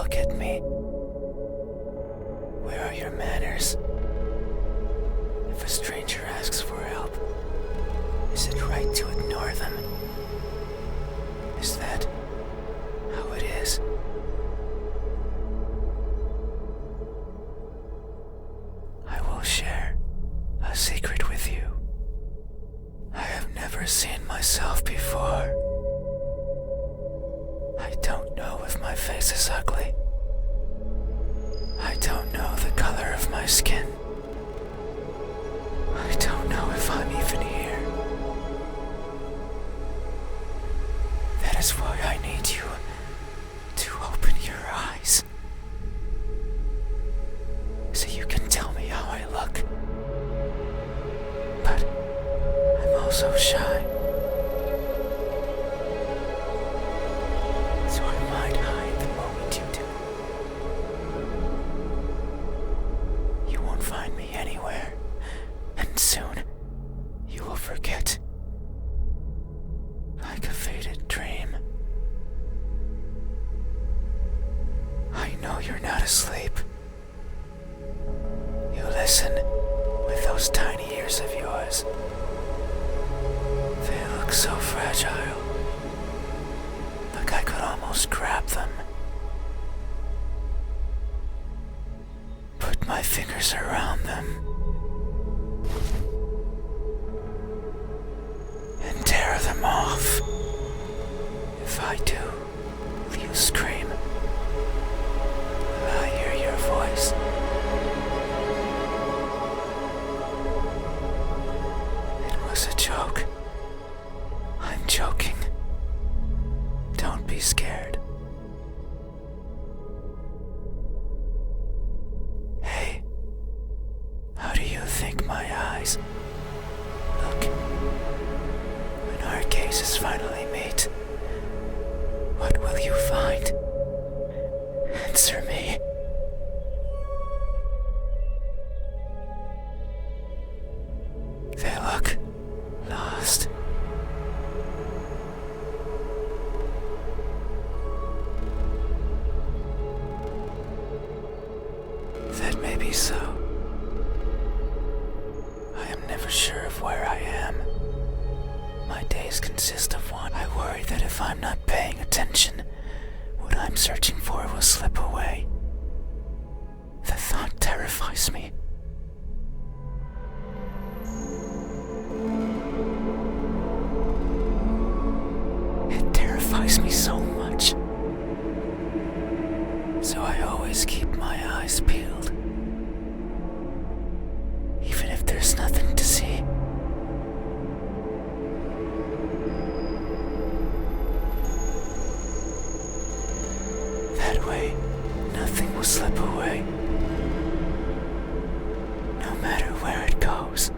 look at me? Where are your manners? If a stranger asks for help, is it right to ignore them? Is that how it is? I will share a secret with you. I have never seen myself before. I don't know if my face is ugly. I don't know the color of my skin. I don't know if I'm even here. That is why I need you to open your eyes, so you can tell me how I look. But I'm also shy, so I might hide the moment you do. You won't find me anywhere, and soon you will forget, like a faded dream. I know you're not asleep. You listen with those tiny ears of yours. They look so fragile, like I could almost grab them. Put my fingers around them and tear them off. If I do, will you scream? Will I hear your voice? It was a joke. I'm joking. Don't be scared. Hey, how do you think my eyes look when our gazes finally meet? What will you find? Answer me. They look lost. That may be so. I am never sure of where I am. My days consist of one. I worry that if I'm not paying attention, what I'm searching for will slip away. The thought terrifies me. It terrifies me so much. So I always keep my eyes peeled, even if there's nothing to see. That way, nothing will slip away, no matter where it goes,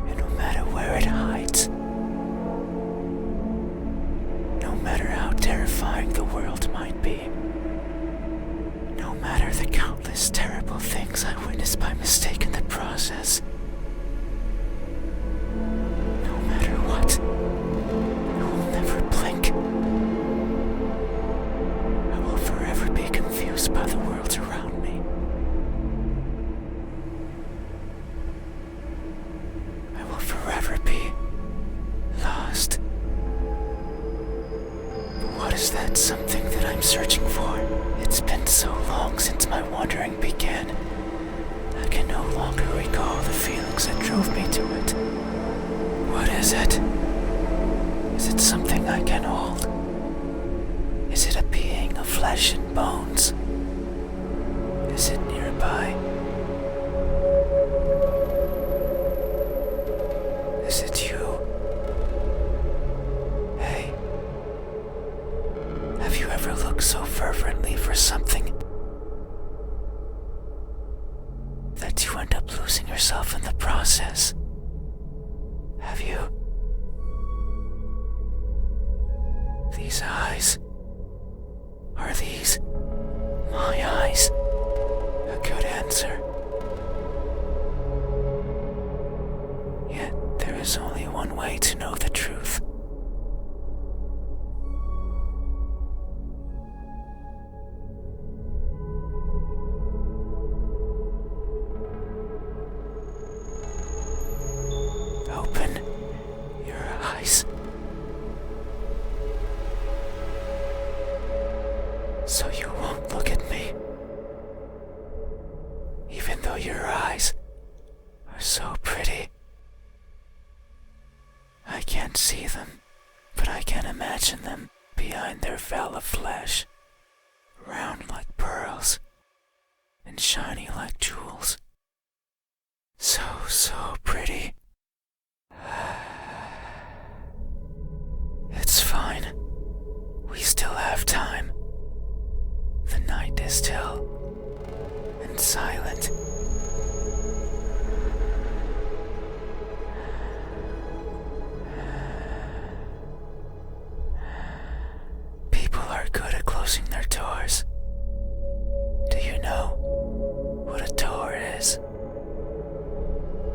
and no matter where it hides. No matter how terrifying the world might be, no matter the countless terrible things I witnessed by mistake in the process, no matter what, I will never blink. I will forever be confused by the world around me. I will forever be lost. What is that something that I'm searching for? It's been so long since my wandering began. I can no longer recall the feelings that drove me to it. What is it? Is it something I can hold? Is it a being of flesh and bones? Is it nearby? Is it you? Hey. Have you ever looked so fervently for something that you end up losing yourself in the process? Have you? These eyes. Are these my eyes? A good answer. Yet there is only one way to know the truth. eyes. So you won't look at me, even though your eyes are so pretty. I can't see them, but I can imagine them behind their veil of flesh, round like pearls and shiny like jewels. So pretty. It's fine. We still have time. The night is still and silent. People are good at closing their doors. Do you know what a door is?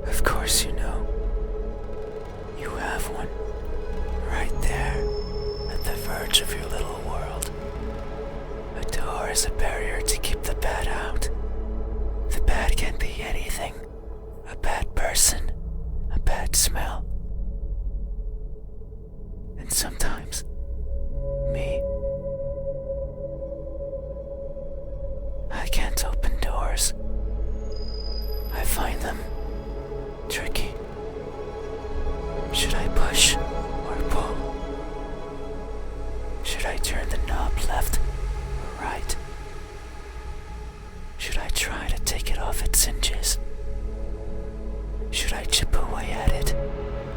Of course you know. You have one right there at the verge of your little world. A door is a barrier to keep the bad out. The bad can be anything. A bad person, a bad smell. And sometimes, me. I can't open doors. I find them tricky. Should I push or pull? Should I turn the knob left or right? Should I try to take it off its hinges? Should I chip away at it,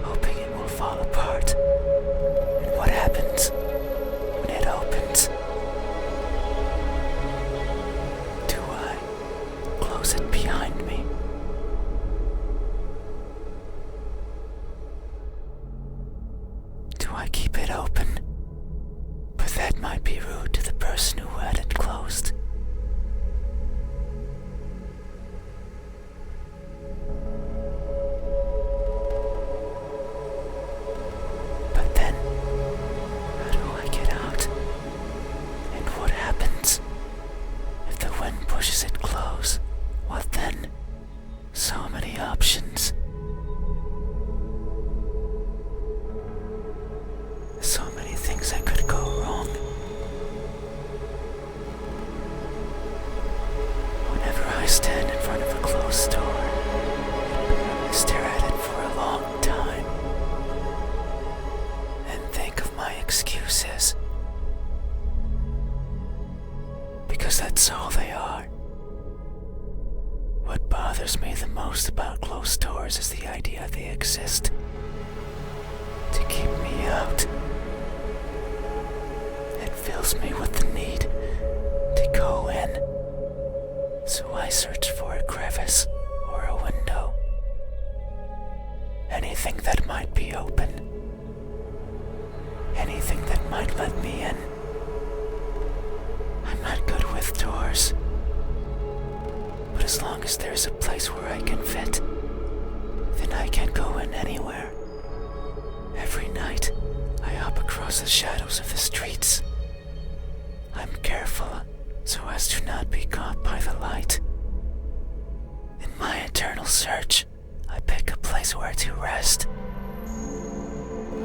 hoping it will fall apart? And what happens when it opens? Do I close it behind me? Do I keep it open? But that might be rude to the person who had it closed. But then, how do I get out? And what happens if the wind pushes it close? What then? So many options. So many things that could go wrong. Whenever I stand in front of a closed door, I stare at it for a long time and think of my excuses. Because that's all they are. What bothers me the most about closed doors is the idea they exist to keep me out. It fills me with the need to go in. So I search for a crevice or a window. Anything that might be open. Anything that might let me in. I'm not good with doors. But as long as there's a place where I can fit, then I can go in anywhere. Every night, I hop across the shadows of the streets. I'm careful so as to not be caught by the light. In my eternal search, I pick a place where to rest.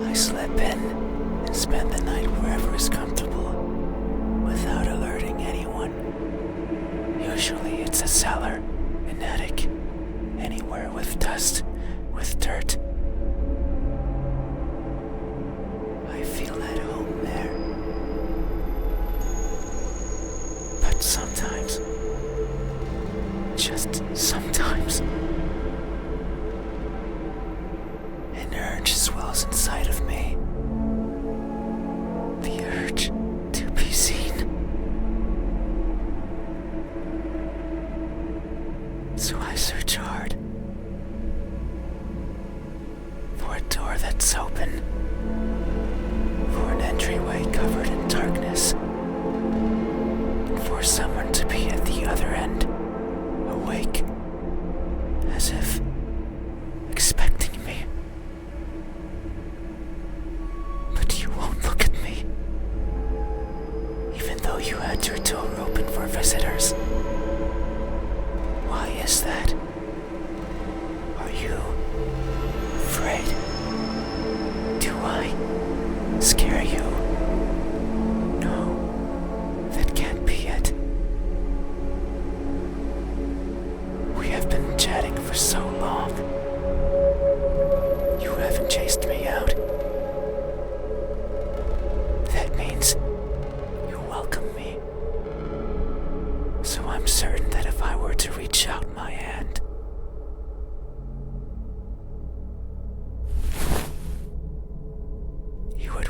I slip in and spend the night wherever is comfortable, without alerting anyone. Usually it's a cellar, an attic, anywhere with dust, with dirt. I feel at home there. But sometimes, just sometimes, an urge swells inside of me. The urge to be seen. So I search hard.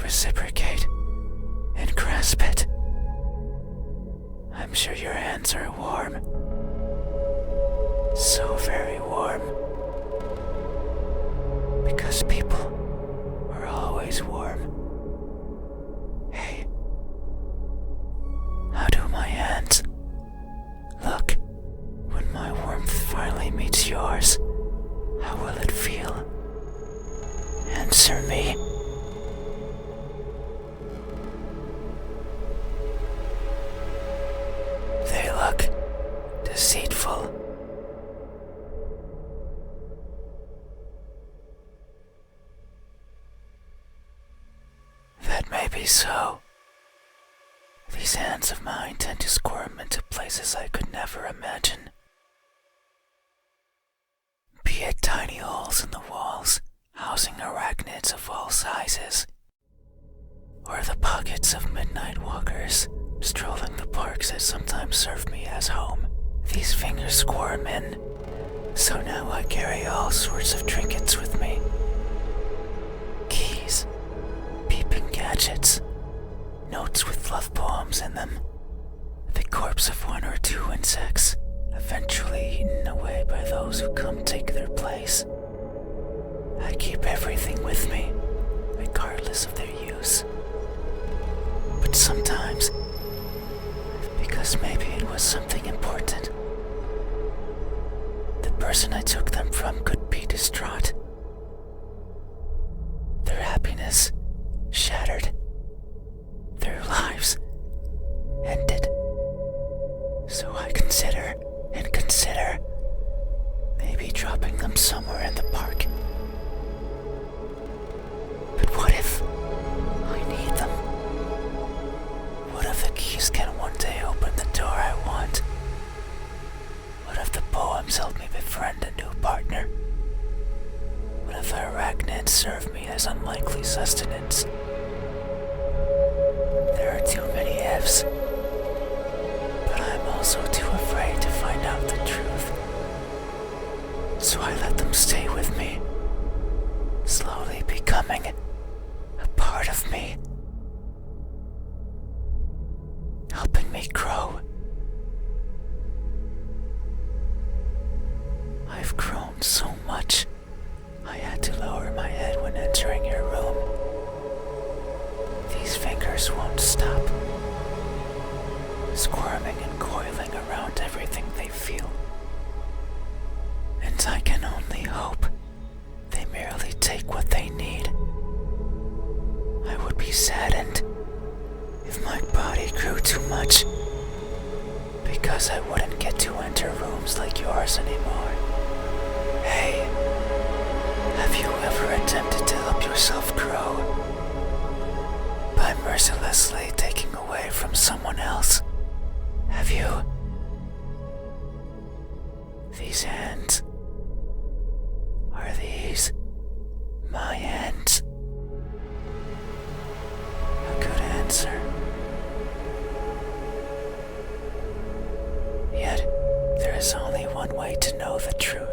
reciprocate and grasp it. I'm sure your hands are warm. So very warm. Because people are always warm. Hey, how do my hands look when my warmth finally meets yours? How will it feel? Answer me. They look deceitful. That may be so. These hands of mine tend to squirm into places I could never imagine. Be it tiny holes in the walls, housing arachnids of all sizes, or the pockets of midnight walkers strolling the parks that sometimes serve me as home. These fingers squirm in, so now I carry all sorts of trinkets with me. Keys, peeping gadgets, notes with love poems in them, the corpse of one or two insects, eventually eaten away by those who come take their place. I keep everything with me, regardless of their use. But sometimes, because maybe it was something important, the person I took them from could be distraught. Their happiness shattered. Their lives ended. So I consider maybe dropping them somewhere in the park. But what if I need them? What if the keys can one day open the door I want? What if the poems help me befriend a new partner? What if the arachnids serve me as unlikely sustenance? There are too many ifs, but I'm also too afraid to find out the truth. So I let them stay with me, slowly becoming a part of me, helping me grow. I've grown so much, I had to lower my head when entering your room. These fingers won't stop, squirming and coiling around everything they feel. And I can only hope they merely take what they need. I would be saddened if my body grew too much, because I wouldn't get to enter rooms like yours anymore. Hey, have you ever attempted to help yourself grow by mercilessly taking away from someone else? Have you? These hands, are these my hands? A good answer. Yet, there is only one way to know the truth.